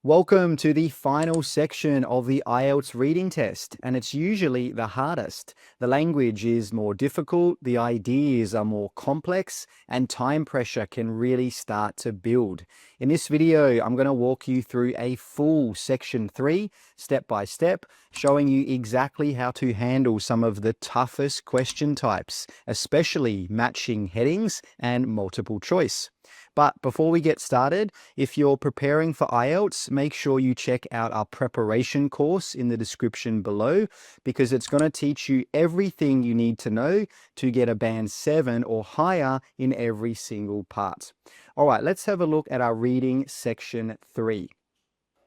Welcome to the final section of the IELTS reading test, and it's usually the hardest. The language is more difficult, the ideas are more complex, and time pressure can really start to build. In this video, I'm going to walk you through a full section 3, step by step, showing you exactly how to handle some of the toughest question types, especially matching headings and multiple choice. But before we get started, if you're preparing for IELTS, make sure you check out our preparation course in the description below, because it's going to teach you everything you need to know to get a band 7 or higher in every single part. All right, let's have a look at our reading section 3.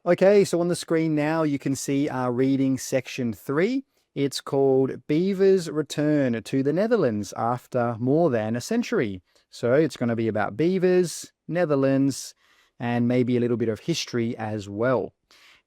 Okay, so on the screen now, you can see our reading section 3. It's called Beavers Return to the Netherlands After More Than a Century. So it's going to be about beavers, Netherlands, and maybe a little bit of history as well.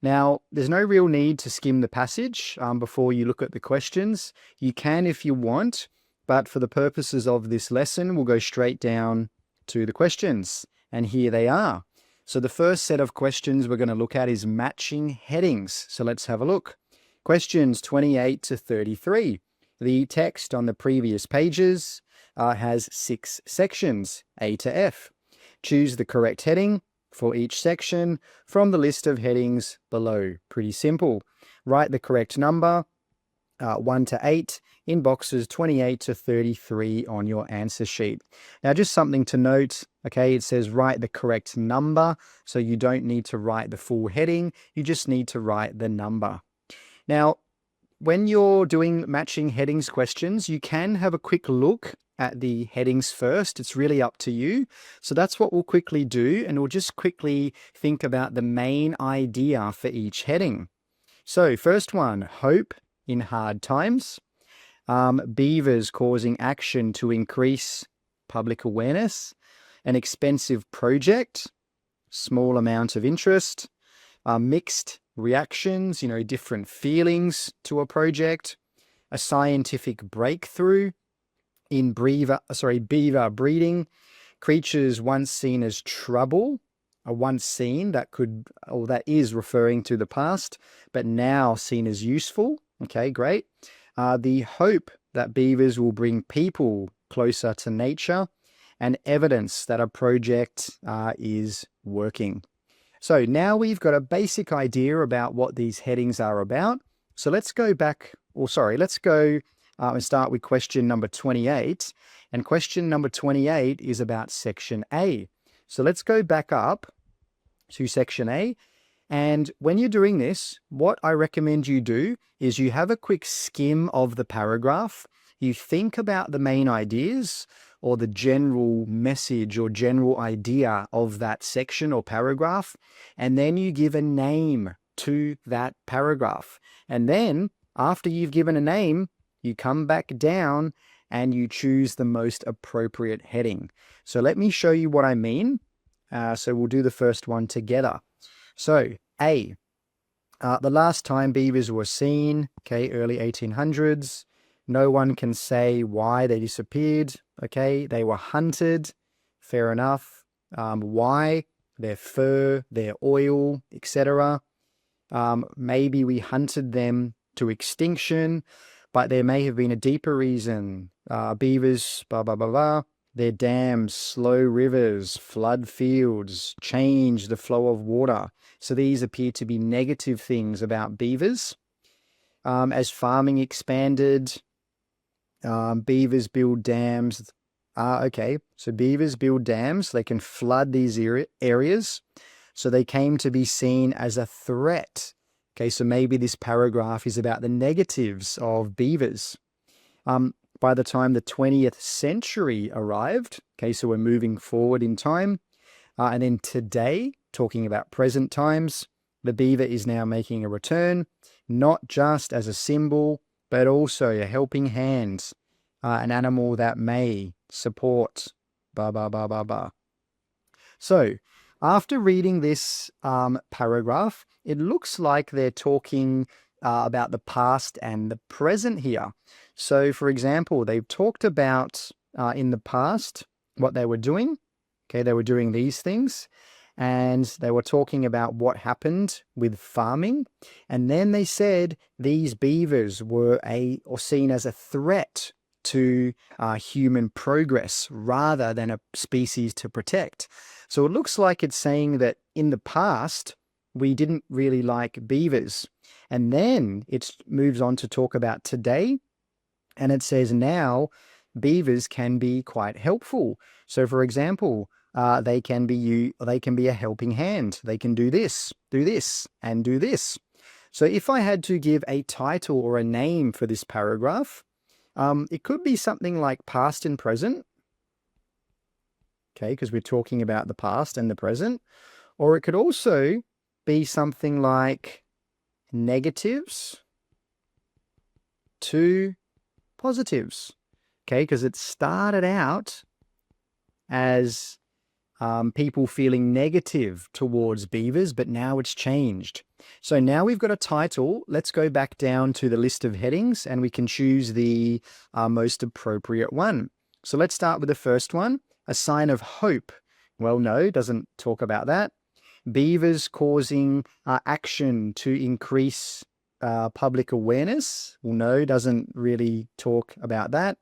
Now, there's no real need to skim the passage before you look at the questions. You can if you want, but for the purposes of this lesson, we'll go straight down to the questions. And here they are. So the first set of questions we're going to look at is matching headings. So let's have a look. Questions 28 to 33. The text on the previous pages has 6 sections, A to F. Choose the correct heading for each section from the list of headings below. Pretty simple. Write the correct number, 1 to 8, in boxes 28 to 33 on your answer sheet. Now, just something to note, okay, it says write the correct number, so you don't need to write the full heading, you just need to write the number. Now, when you're doing matching headings questions, you can have a quick look at the headings first. It's really up to you. So that's what we'll quickly do, and we'll just quickly think about the main idea for each heading. So first one, hope in hard times. Beavers causing action to increase public awareness. An expensive project. Small amount of interest. Mixed reactions, different feelings to a project. A scientific breakthrough in beaver breeding. Creatures once seen as trouble, once seen that is referring to the past, but now seen as useful. Okay, great. The hope that beavers will bring people closer to nature, and evidence that a project is working. So now we've got a basic idea about what these headings are about. So let's go and start with question number 28. And question number 28 is about section A. So let's go back up to section A. And when you're doing this, what I recommend you do is you have a quick skim of the paragraph. You think about the main ideas or the general message or general idea of that section or paragraph, and then you give a name to that paragraph. And then after you've given a name, you come back down and you choose the most appropriate heading. So let me show you what I mean. So we'll do the first one together. So A, the last time beavers were seen, okay, early 1800s. No one can say why they disappeared. Okay, they were hunted. Fair enough. Why? Their fur, their oil, etc. Maybe we hunted them to extinction, but there may have been a deeper reason. Beavers, blah, blah, blah, blah. Their dams, slow rivers, flood fields, change the flow of water. So these appear to be negative things about beavers. As farming expanded, beavers build dams. Okay, so beavers build dams. They can flood these areas. So they came to be seen as a threat. Okay, so maybe this paragraph is about the negatives of beavers. By the time the 20th century arrived, okay, so we're moving forward in time. And then today, talking about present times, the beaver is now making a return, not just as a symbol, but also a helping hand, an animal that may support, blah, blah, blah, blah, blah. So after reading this paragraph, it looks like they're talking about the past and the present here. So for example, they've talked about in the past what they were doing. Okay, they were doing these things. and they were talking about what happened with farming. And then they said these beavers were seen as a threat to human progress rather than a species to protect. So it looks like it's saying that in the past, we didn't really like beavers. And then it moves on to talk about today. And it says now beavers can be quite helpful. So for example, they can be a helping hand. They can do this, and do this. So if I had to give a title or a name for this paragraph, it could be something like past and present. Okay, because we're talking about the past and the present. Or it could also be something like negatives to positives. Okay, because it started out as people feeling negative towards beavers, but now it's changed. So now we've got a title. Let's go back down to the list of headings and we can choose the most appropriate one. So let's start with the first one, a sign of hope. Well, no, doesn't talk about that. Beavers causing action to increase public awareness. Well, no, doesn't really talk about that.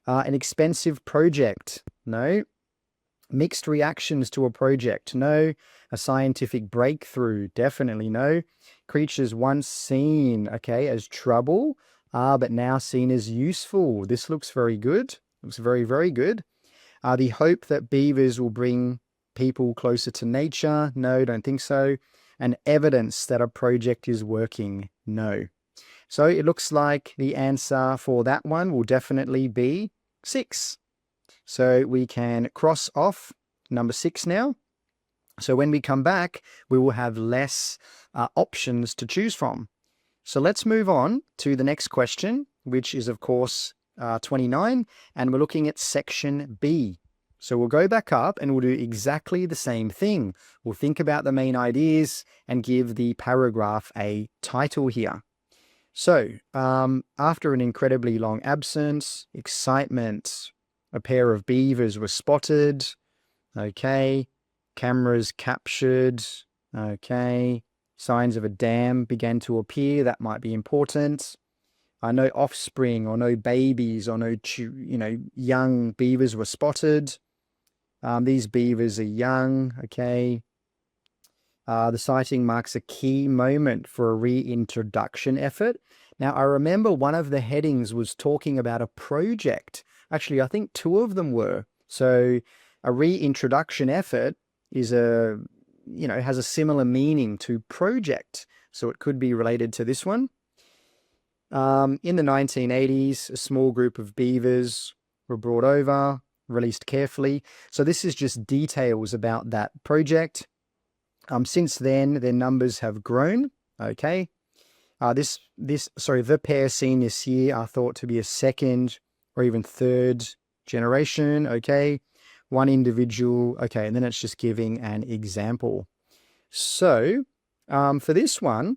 An expensive project. No. Mixed reactions to a project. No. A scientific breakthrough. Definitely no. Creatures once seen, okay, as trouble, but now seen as useful. This looks very good. Looks very, very good. The hope that beavers will bring people closer to nature. No, don't think so. And evidence that a project is working. No. So it looks like the answer for that one will definitely be 6. So we can cross off number 6 now. So when we come back, we will have less options to choose from. So let's move on to the next question, which is, of course, 29, and we're looking at section B. So we'll go back up and we'll do exactly the same thing. We'll think about the main ideas and give the paragraph a title here. So, after an incredibly long absence, excitement, a pair of beavers were spotted. Okay. Cameras captured. Okay. Signs of a dam began to appear. That might be important. No offspring or no babies or no, young beavers were spotted. These beavers are young. Okay. The sighting marks a key moment for a reintroduction effort. Now, I remember one of the headings was talking about a project. Actually, I think 2 of them were. So a reintroduction effort is has a similar meaning to project. So it could be related to this one. In the 1980s, a small group of beavers were brought over, released carefully. So this is just details about that project. Since then, their numbers have grown. Okay. The pair seen this year are thought to be a second or even third generation. Okay. One individual. Okay. And then it's just giving an example. So, for this one,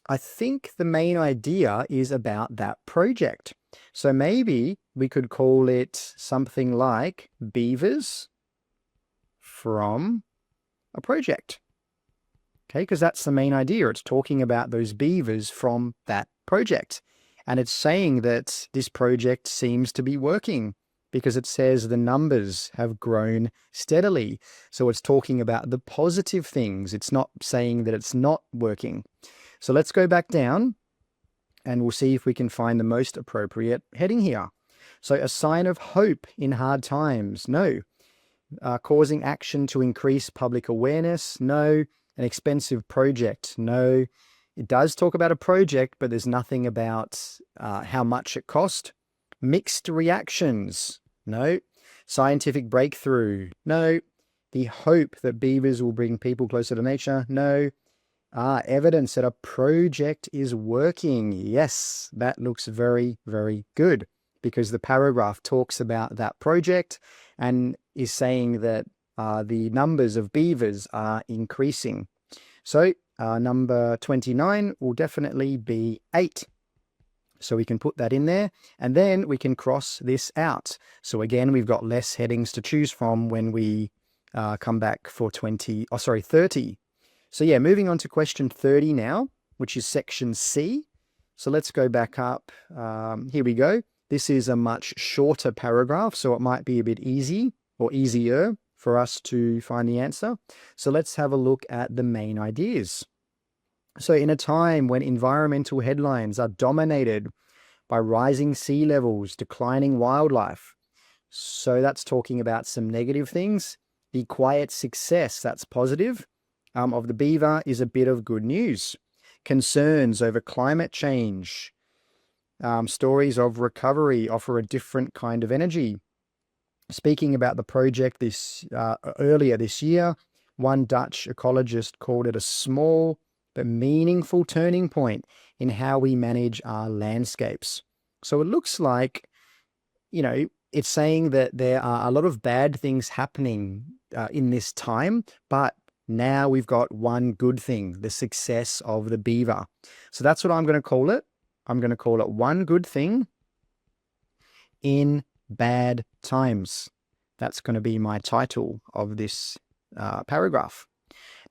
I think the main idea is about that project. So maybe we could call it something like beavers from a project. Okay, because that's the main idea. It's talking about those beavers from that project. And it's saying that this project seems to be working because it says the numbers have grown steadily. So it's talking about the positive things. It's not saying that it's not working. So let's go back down and we'll see if we can find the most appropriate heading here. So a sign of hope in hard times. No. Causing action to increase public awareness. No. An expensive project. No. It does talk about a project, but there's nothing about how much it cost. Mixed reactions. No. Scientific breakthrough. No. The hope that beavers will bring people closer to nature. No. Evidence that a project is working. Yes, that looks very, very good because the paragraph talks about that project and is saying that the numbers of beavers are increasing. So number 29 will definitely be 8. So we can put that in there and then we can cross this out. So again, we've got less headings to choose from when we come back for 30. So yeah, moving on to question 30 now, which is section C. So let's go back up. Here we go. This is a much shorter paragraph, so it might be a bit easy or easier for us to find the answer. So let's have a look at the main ideas. So in a time when environmental headlines are dominated by rising sea levels, declining wildlife, so that's talking about some negative things. The quiet success, that's positive, of the beaver is a bit of good news. Concerns over climate change, stories of recovery offer a different kind of energy. Speaking about the project earlier this year, one Dutch ecologist called it a small but meaningful turning point in how we manage our landscapes. So it looks like, it's saying that there are a lot of bad things happening in this time, but now we've got one good thing, the success of the beaver. So that's what I'm going to call it. I'm going to call it one good thing in bad times. That's going to be my title of this paragraph.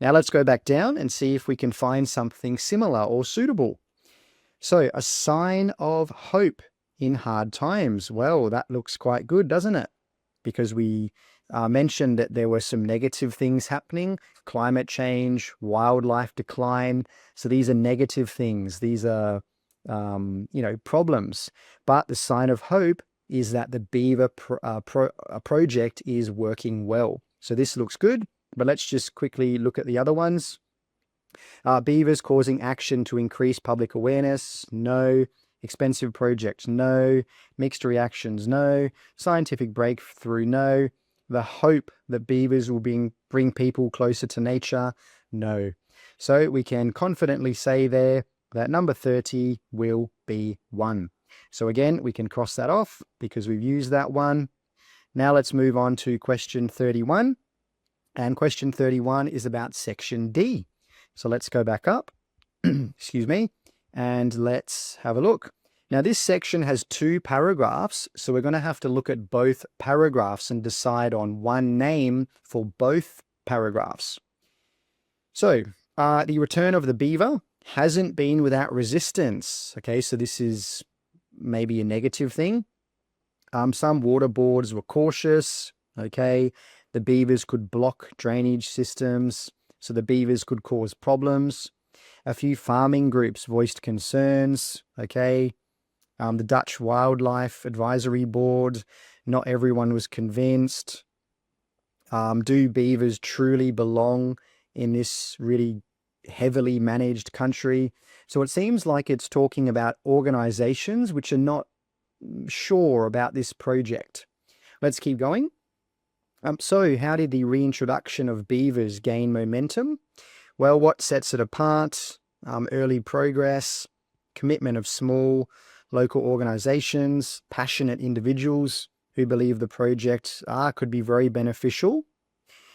Now let's go back down and see if we can find something similar or suitable. So a sign of hope in hard times. Well, that looks quite good, doesn't it? Because we mentioned that there were some negative things happening, climate change, wildlife decline. So these are negative things. These are, problems. But the sign of hope is that the beaver project is working well. So this looks good, but let's just quickly look at the other ones. Beavers causing action to increase public awareness, no. Expensive project, no. Mixed reactions, no. Scientific breakthrough, no. The hope that beavers will bring people closer to nature, no. So we can confidently say there that number 30 will be 1. So again, we can cross that off because we've used that one. Now let's move on to question 31. And question 31 is about section D. So let's go back up, excuse me, and let's have a look. Now this section has 2 paragraphs, so we're going to have to look at both paragraphs and decide on one name for both paragraphs. So the return of the beaver hasn't been without resistance. Okay, so this is maybe a negative thing. Some water boards were cautious. Okay, the beavers could block drainage systems, so the beavers could cause problems. A few farming groups voiced concerns. Okay, the Dutch Wildlife Advisory Board, not everyone was convinced. Do beavers truly belong in this really heavily managed country? So it seems like it's talking about organizations which are not sure about this project. Let's keep going. So how did the reintroduction of beavers gain momentum? Well, what sets it apart? Early progress, commitment of small local organizations, passionate individuals who believe the project could be very beneficial.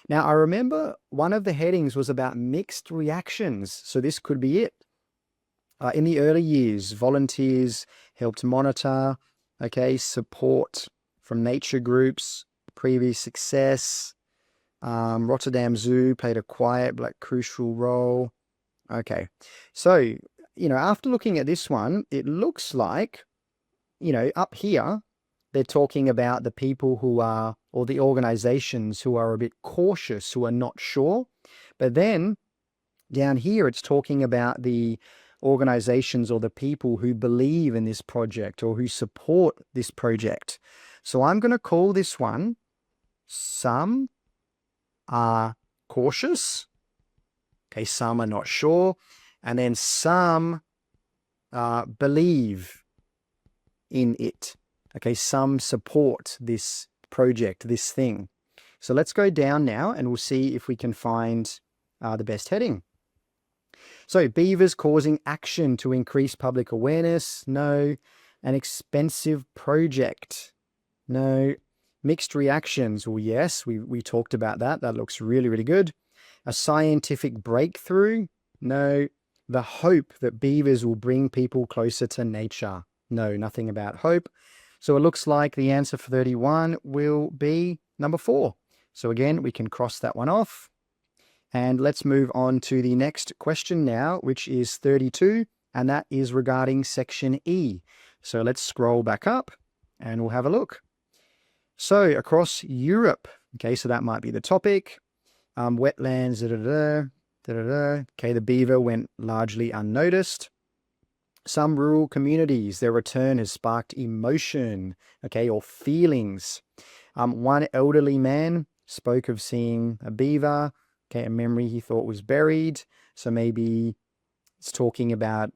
Now, I remember one of the headings was about mixed reactions, so this could be it. In the early years, volunteers helped monitor, support from nature groups, previous success. Rotterdam Zoo played a quiet but crucial role. Okay, so, after looking at this one, it looks like, up here, they're talking about the people who are, or the organizations who are a bit cautious, who are not sure. But then down here, it's talking about the organizations or the people who believe in this project or who support this project. So I'm going to call this one, some are cautious. Okay, some are not sure. And then some believe in it. Okay, some support this project, this thing. So let's go down now and we'll see if we can find the best heading. So beavers causing action to increase public awareness, no. An expensive project, no. Mixed reactions, well, yes, we talked about that. That looks really, really good. A scientific breakthrough, no. The hope that beavers will bring people closer to nature, no, nothing about hope. So it looks like the answer for 31 will be number 4. So again, we can cross that one off. And let's move on to the next question now, which is 32, and that is regarding section E. So let's scroll back up and we'll have a look. So across Europe, okay, so that might be the topic. Wetlands, Okay, the beaver went largely unnoticed. Some rural communities, their return has sparked emotion, okay, or feelings. One elderly man spoke of seeing a beaver, okay, a memory he thought was buried. So maybe it's talking about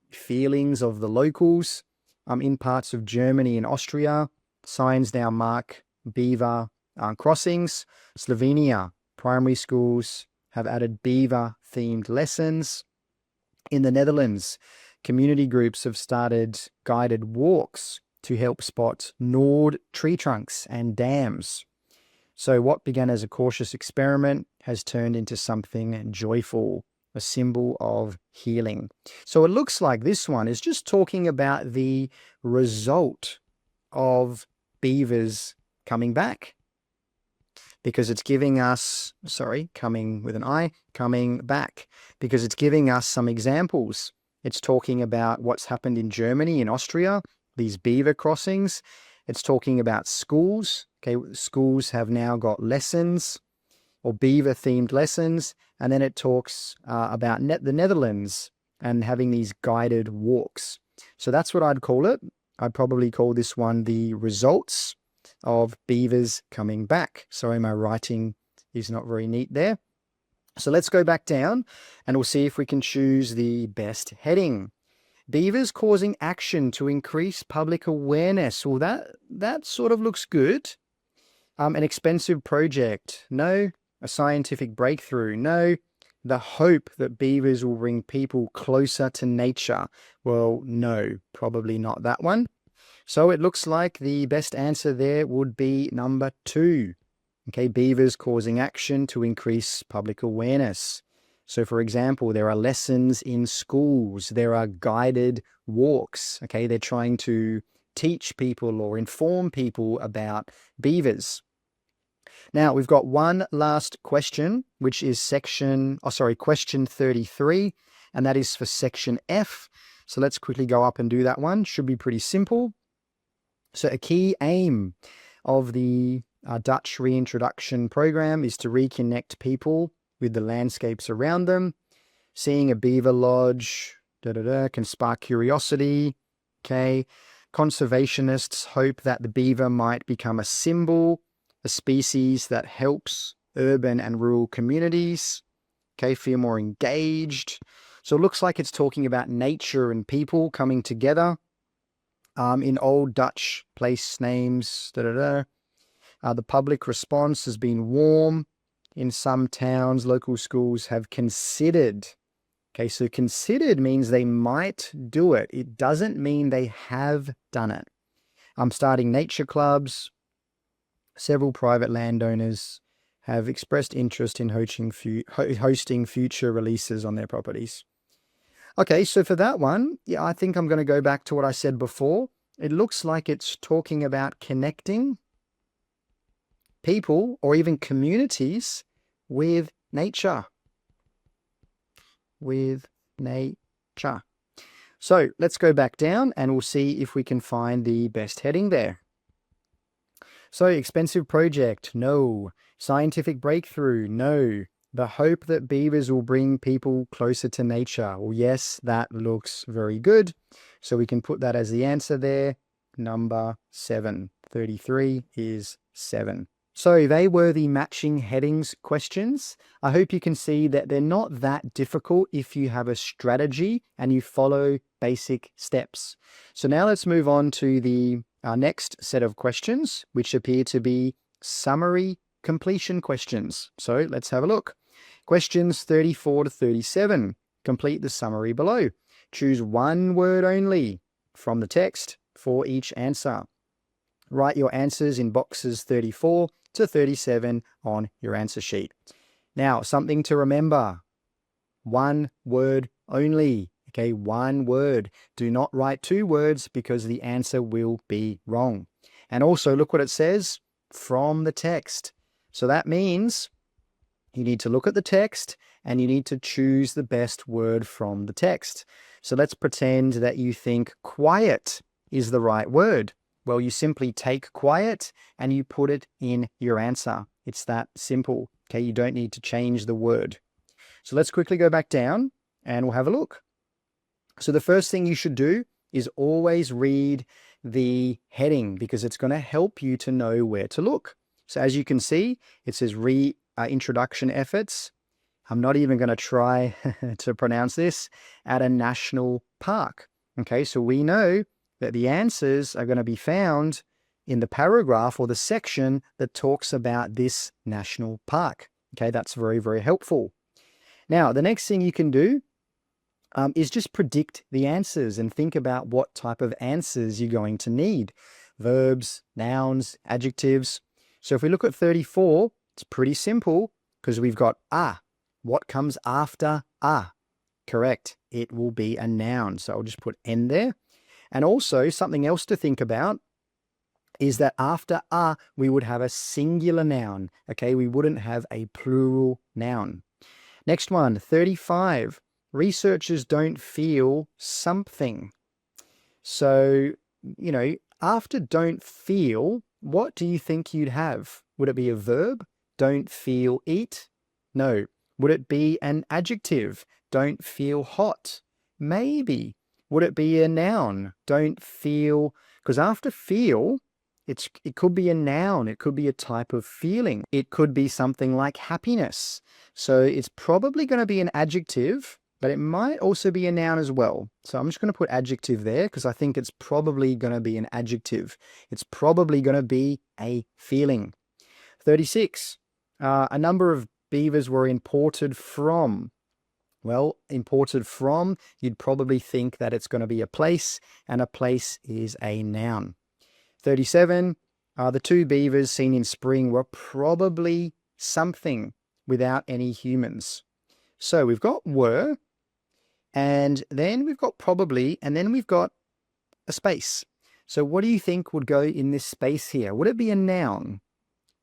feelings of the locals. In parts of Germany and Austria, signs now mark beaver crossings. Slovenia, primary schools have added beaver-themed lessons. In the Netherlands, community groups have started guided walks to help spot gnawed tree trunks and dams. So what began as a cautious experiment has turned into something joyful, a symbol of healing. So it looks like this one is just talking about the result of beavers coming back, because it's giving us, coming with an I, coming back, because it's giving us some examples. It's talking about what's happened in Germany, in Austria, these beaver crossings. It's talking about schools. Okay, schools have now got lessons or beaver-themed lessons. And then it talks about the Netherlands and having these guided walks. So that's what I'd call it. I'd probably call this one the results of beavers coming back. Sorry, my writing is not very neat there. So let's go back down and we'll see if we can choose the best heading. Beavers causing action to increase public awareness. Well, that sort of looks good. An expensive project. No. A scientific breakthrough. No. The hope that beavers will bring people closer to nature. Well, no, probably not that one. So it looks like the best answer there would be number 2. Okay, beavers causing action to increase public awareness. So for example, there are lessons in schools, there are guided walks. Okay, they're trying to teach people or inform people about beavers. Now we've got one last question, which is question 33, and that is for section F. So let's quickly go up and do that one. Should be pretty simple. So a key aim of the Dutch reintroduction program is to reconnect people with the landscapes around them. Seeing a beaver lodge can spark curiosity. Okay, conservationists hope that the beaver might become a symbol, a species that helps urban and rural communities. Okay, feel more engaged. So it looks like it's talking about nature and people coming together. In old Dutch place names, the public response has been warm. In some towns, local schools have considered. Okay, so considered means they might do it. It doesn't mean they have done it. Starting nature clubs. Several private landowners have expressed interest in hosting future releases on their properties. Okay, so for that one, yeah, I think I'm going to go back to what I said before. It looks like it's talking about connecting people or even communities with nature. With nature. So let's go back down and we'll see if we can find the best heading there. So expensive project, no. Scientific breakthrough, no. The hope that beavers will bring people closer to nature. Well, yes, that looks very good. So we can put that as the answer there. Number 7. 33 is 7. So they were the matching headings questions. I hope you can see that they're not that difficult if you have a strategy and you follow basic steps. So now let's move on to the next set of questions, which appear to be summary completion questions. So let's have a look. Questions 34 to 37. Complete the summary below. Choose one word only from the text for each answer. Write your answers in boxes 34 to 37 on your answer sheet. Now, something to remember. One word only. Okay, one word. Do not write 2 words because the answer will be wrong. And also look what it says, from the text. So that means you need to look at the text and you need to choose the best word from the text. So let's pretend that you think quiet is the right word. Well, you simply take quiet and you put it in your answer. It's that simple. Okay, you don't need to change the word. So let's quickly go back down and we'll have a look. So the first thing you should do is always read the heading because it's going to help you to know where to look. So as you can see, it says introduction efforts. I'm not even going to try to pronounce this, at a national park. Okay, so we know that the answers are going to be found in the paragraph or the section that talks about this national park. Okay, that's very, very helpful. Now, the next thing you can do is just predict the answers and think about what type of answers you're going to need. Verbs, nouns, adjectives. So if we look at 34, it's pretty simple because we've got a. What comes after a? Correct. It will be a noun. So I'll just put N there. And also something else to think about is that after a, we would have a singular noun. Okay, we wouldn't have a plural noun. Next one, 35. Researchers don't feel something. So, after don't feel, what do you think you'd have? Would it be a verb? Don't feel eat? No. Would it be an adjective? Don't feel hot? Maybe. Would it be a noun? Don't feel, because after feel, it could be a noun. It could be a type of feeling. It could be something like happiness. So it's probably going to be an adjective, but it might also be a noun as well. So I'm just going to put adjective there because I think it's probably going to be an adjective. It's probably going to be a feeling. 36. A number of beavers were imported from. Well, imported from, you'd probably think that it's going to be a place, and a place is a noun. 37. The two beavers seen in spring were probably something without any humans. So we've got were, and then we've got probably, and then we've got a space. So what do you think would go in this space here? Would it be a noun?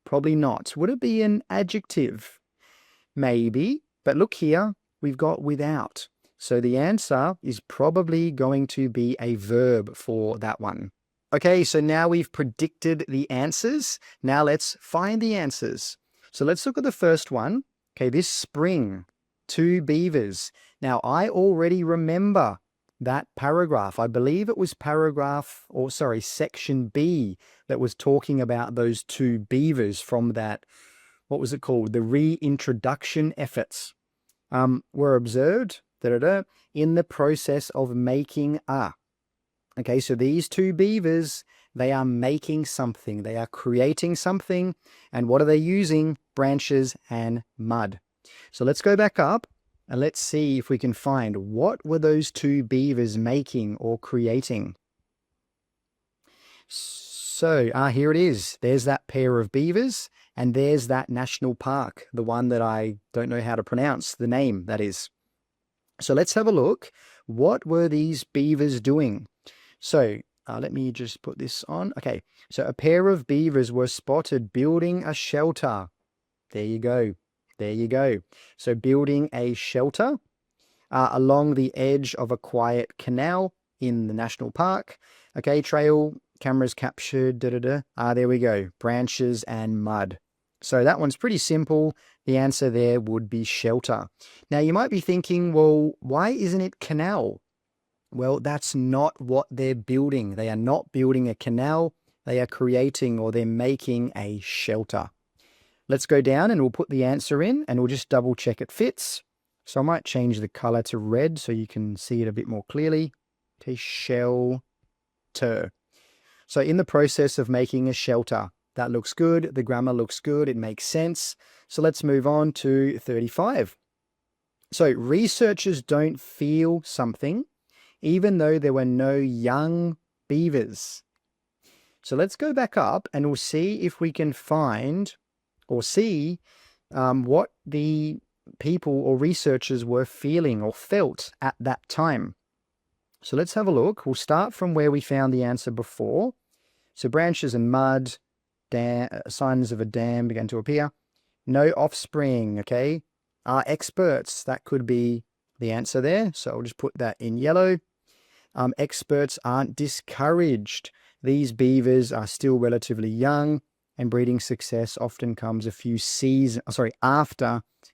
Probably not. Would it be an adjective? Maybe. But look here, we've got without. So the answer is probably going to be a verb for that one. Okay, so now we've predicted the answers. Now let's find the answers. So let's look at the first one. Okay, this spring, two beavers. Now I already remember that paragraph. I believe it was section B that was talking about those two beavers from that, what was it called? The reintroduction efforts. Were observed in the process of making a. Okay, so these two beavers, they are making something. They are creating something. And what are they using? Branches and mud. So let's go back up and let's see if we can find what were those two beavers making or creating. So here it is. There's that pair of beavers and there's that national park, the one that I don't know how to pronounce, the name that is. So let's have a look. What were these beavers doing? So let me just put this on. Okay, so a pair of beavers were spotted building a shelter. There you go. There you go. So building a shelter along the edge of a quiet canal in the national park. Okay, trail, cameras captured, there we go. Branches and mud. So that one's pretty simple. The answer there would be shelter. Now you might be thinking, well, why isn't it canal? Well, that's not what they're building. They are not building a canal. They are creating or they're making a shelter. Let's go down and we'll put the answer in and we'll just double check it fits. So I might change the color to red so you can see it a bit more clearly. Okay, shelter. So in the process of making a shelter, that looks good. The grammar looks good. It makes sense. So let's move on to 35. So researchers don't feel something even though there were no young beavers. So let's go back up and we'll see if we can find or see what the people or researchers were feeling or felt at that time. So let's have a look. We'll start from where we found the answer before. So branches and mud, signs of a dam began to appear. No offspring, okay? Are experts, that could be the answer there. So I'll just put that in yellow. Experts aren't discouraged. These beavers are still relatively young, and breeding success often comes after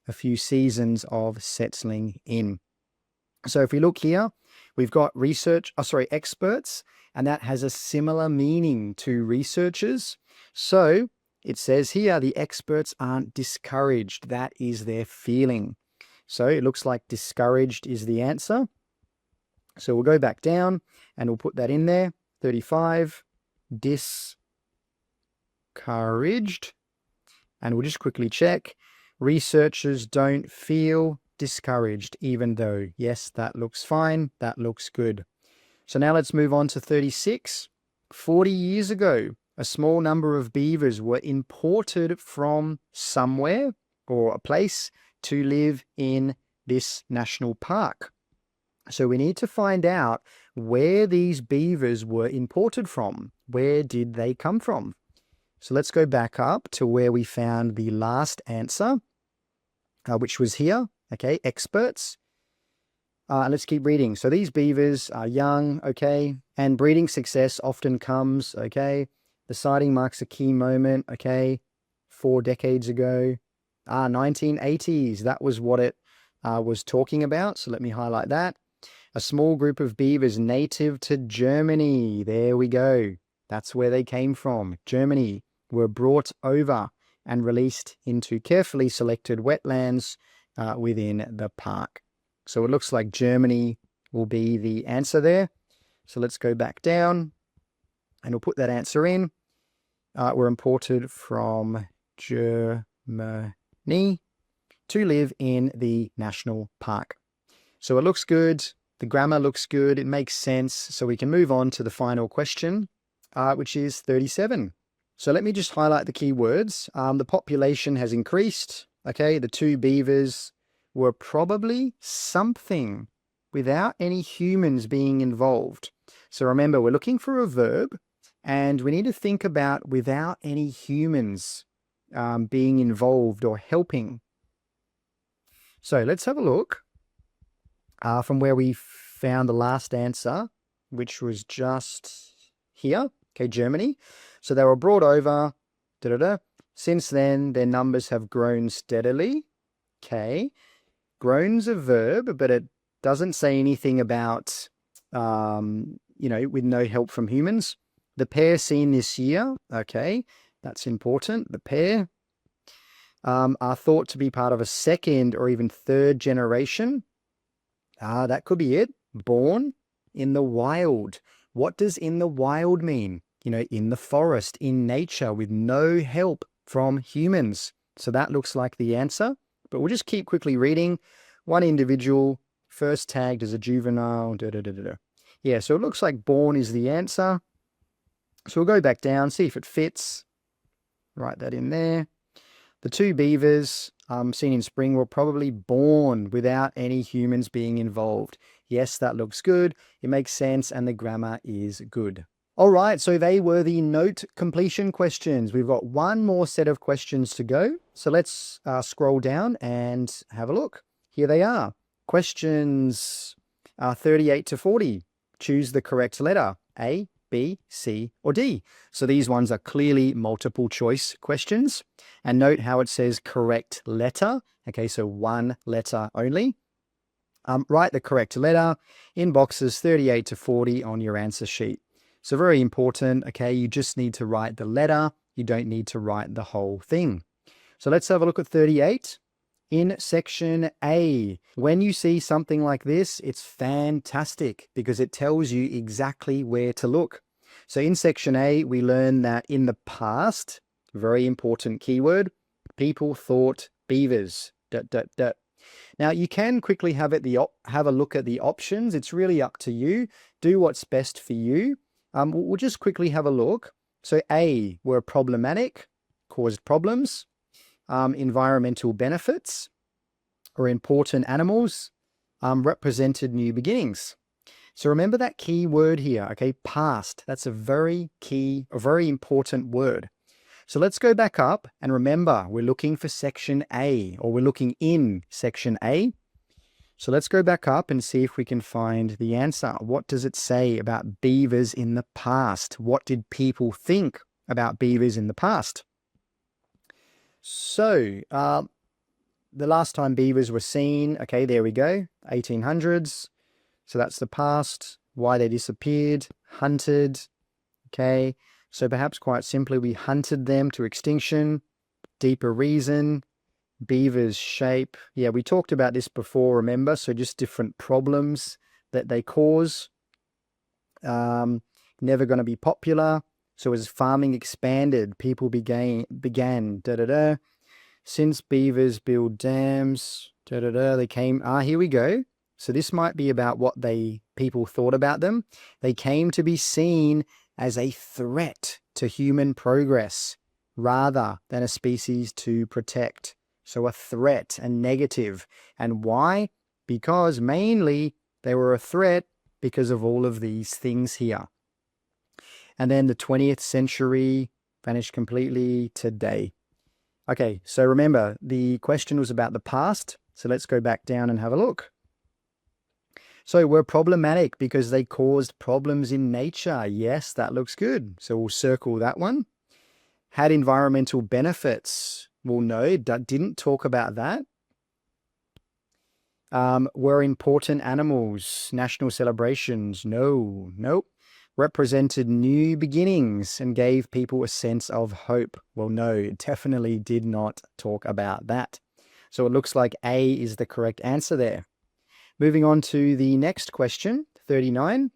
a few seasons of settling in. So if we look here, we've got experts, and that has a similar meaning to researchers. So it says here, the experts aren't discouraged. That is their feeling. So it looks like discouraged is the answer. So we'll go back down and we'll put that in there. 35, discouraged. And we'll just quickly check. Researchers don't feel discouraged, even though, yes, that looks fine. That looks good. So now let's move on to 36. 40 years ago, a small number of beavers were imported from somewhere or a place to live in this national park. So we need to find out where these beavers were imported from. Where did they come from? So let's go back up to where we found the last answer, which was here, okay, experts. Let's keep reading. So these beavers are young, okay, and breeding success often comes, okay. The sighting marks a key moment, okay, 4 decades ago. 1980s, that was what it was talking about. So let me highlight that. A small group of beavers native to Germany. There we go. That's where they came from. Germany were brought over and released into carefully selected wetlands within the park. So it looks like Germany will be the answer there. So let's go back down and we'll put that answer in. Were imported from Germany to live in the national park. So it looks good. The grammar looks good. It makes sense. So we can move on to the final question, which is 37. So let me just highlight the key words. The population has increased. Okay, the 2 beavers were probably something without any humans being involved. So remember, we're looking for a verb, and we need to think about without any humans being involved or helping. So let's have a look. From where we found the last answer, which was just here, okay, Germany. So they were brought over, Since then, their numbers have grown steadily, okay. Grown's a verb, but it doesn't say anything about, with no help from humans. The pair seen this year, okay, that's important. The pair are thought to be part of a 2nd or even 3rd generation. That could be it. Born in the wild. What does in the wild mean? In the forest, in nature, with no help from humans. So that looks like the answer. But we'll just keep quickly reading. One individual, first tagged as a juvenile. Yeah, so it looks like born is the answer. So we'll go back down, see if it fits. Write that in there. The 2 beavers seen in spring were probably born without any humans being involved. Yes, that looks good. It makes sense, and the grammar is good. All right, so they were the note completion questions. We've got one more set of questions to go. So let's scroll down and have a look. Here they are. Questions 38 to 40. Choose the correct letter, A, B, C, or D. So these ones are clearly multiple choice questions. And note how it says correct letter. Okay, so 1 letter only. Write the correct letter in boxes 38 to 40 on your answer sheet. So very important, okay, you just need to write the letter. You don't need to write the whole thing. So let's have a look at 38. In section A, when you see something like this, it's fantastic because it tells you exactly where to look. So in section A, we learn that in the past, very important keyword, people thought beavers. Now you can quickly have a look at the options. It's really up to you. Do what's best for you. We'll just quickly have a look. So A, were problematic, caused problems. Environmental benefits or important animals, represented new beginnings. So remember that key word here, okay? Past. That's a very important word. So let's go back up and remember, we're looking for section A, or we're looking in section A. So let's go back up and see if we can find the answer. What does it say about beavers in the past? What did people think about beavers in the past? So the last time beavers were seen, okay, there we go, 1800s. So that's the past, why they disappeared, hunted, okay. So perhaps quite simply, we hunted them to extinction. Deeper reason, beavers' shape. Yeah, we talked about this before, remember? So just different problems that they cause. Never going to be popular. So as farming expanded, people began da-da-da. Since beavers build dams, da-da-da, they came, here we go. So this might be about what people thought about them. They came to be seen as a threat to human progress rather than a species to protect. So a threat and negative. And why? Because mainly they were a threat because of all of these things here. And then the 20th century vanished completely today. Okay, so remember, the question was about the past. So let's go back down and have a look. So we're problematic because they caused problems in nature. Yes, that looks good. So we'll circle that one. Had environmental benefits. Well, no, didn't talk about that. Were important animals, national celebrations. No, nope. Represented new beginnings and gave people a sense of hope. Well, no, it definitely did not talk about that. So it looks like A is the correct answer there. Moving on to the next question, 39.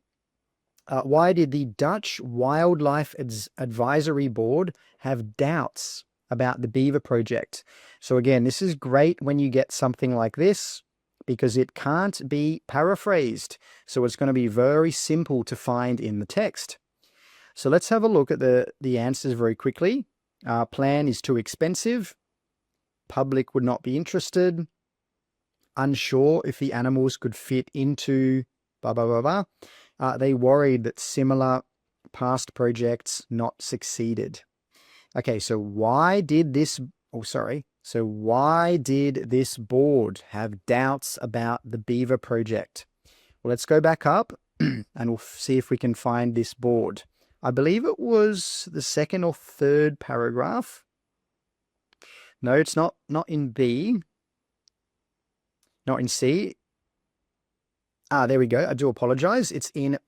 Why did the Dutch Wildlife Advisory Board have doubts about the beaver project? So again, this is great when you get something like this because it can't be paraphrased. So it's going to be very simple to find in the text. So let's have a look at the answers very quickly. Plan is too expensive. Public would not be interested. Unsure if the animals could fit into blah, blah, blah, blah. They worried that similar past projects not succeeded. Okay, so why did this board have doubts about the beaver project? Well, let's go back up and we'll see if we can find this board. I believe it was the second or third paragraph. No, it's not in B. Not in C. There we go. I do apologize. It's in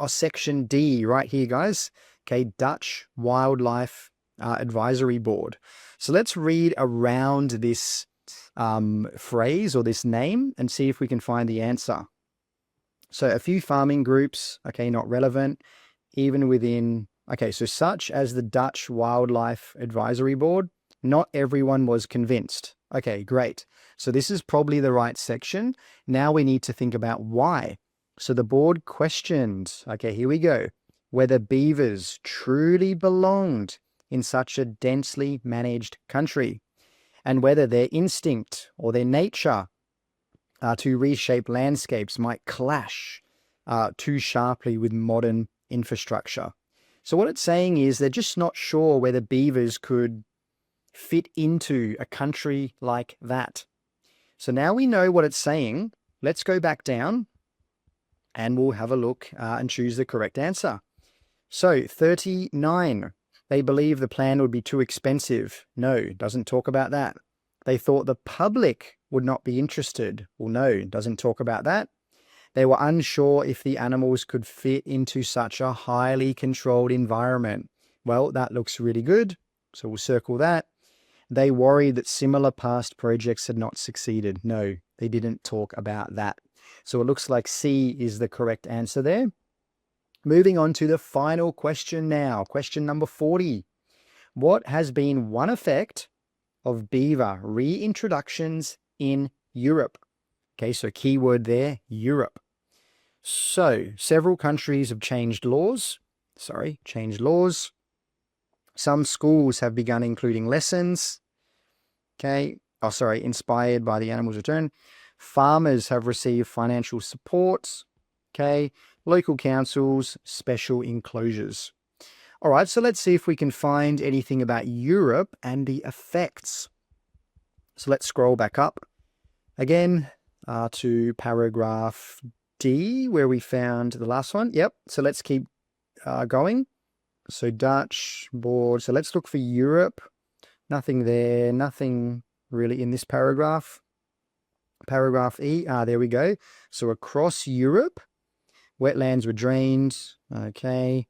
section D right here, guys. Okay, Dutch Wildlife Advisory Board. So let's read around this phrase or this name and see if we can find the answer. So a few farming groups, okay, not relevant, even within, okay, so such as the Dutch Wildlife Advisory Board, not everyone was convinced. Okay, great. So this is probably the right section. Now we need to think about why. So the board questioned, okay, here we go, whether beavers truly belonged in such a densely managed country and whether their instinct or their nature to reshape landscapes might clash too sharply with modern infrastructure. So what it's saying is they're just not sure whether beavers could fit into a country like that. So now we know what it's saying. Let's go back down and we'll have a look and choose the correct answer. So 39, they believe the plan would be too expensive. No, doesn't talk about that. They thought the public would not be interested. Well, no, doesn't talk about that. They were unsure if the animals could fit into such a highly controlled environment. Well, that looks really good. So we'll circle that. They worried that similar past projects had not succeeded. No, they didn't talk about that. So it looks like C is the correct answer there. Moving on to the final question now. Question number 40. What has been one effect of beaver reintroductions in Europe? Okay, so keyword there, Europe. So several countries have changed laws. Some schools have begun including lessons. Okay. Inspired by the animal's return. Farmers have received financial support. Okay. Local councils, special enclosures. All right, so let's see if we can find anything about Europe and the effects. So let's scroll back up again to paragraph D, where we found the last one. Yep, so let's keep going. So Dutch, board. So let's look for Europe. Nothing there, nothing really in this paragraph. Paragraph E, there we go. So across Europe, wetlands were drained. Okay.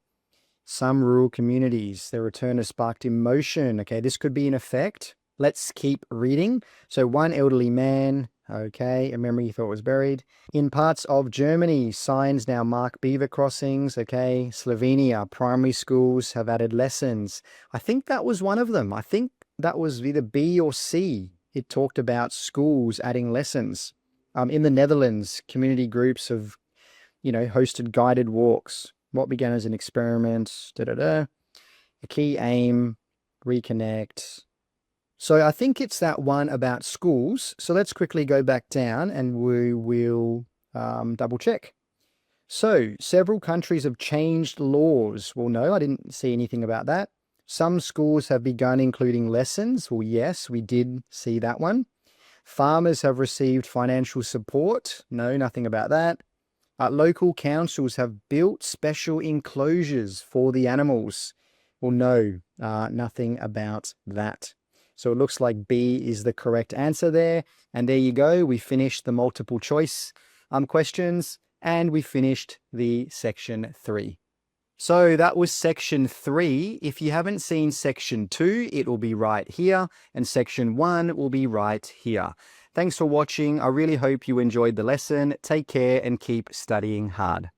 Some rural communities, their return has sparked emotion. Okay, this could be an effect. Let's keep reading. So one elderly man, okay, a memory he thought was buried. In parts of Germany, signs now mark beaver crossings. Okay, Slovenia, primary schools have added lessons. I think that was one of them. I think that was either B or C. It talked about schools adding lessons. In the Netherlands, community groups have, hosted guided walks. What began as an experiment, a key aim, reconnect. So I think it's that one about schools. So let's quickly go back down and we will double check. So several countries have changed laws. Well, no, I didn't see anything about that. Some schools have begun including lessons. Well, yes, we did see that one. Farmers have received financial support. No, nothing about that. Local councils have built special enclosures for the animals. Well, no, nothing about that. So it looks like B is the correct answer there. And there you go. We finished the multiple choice questions and we finished the section 3. So that was section 3. If you haven't seen section 2, it will be right here. And section 1 will be right here. Thanks for watching. I really hope you enjoyed the lesson. Take care and keep studying hard.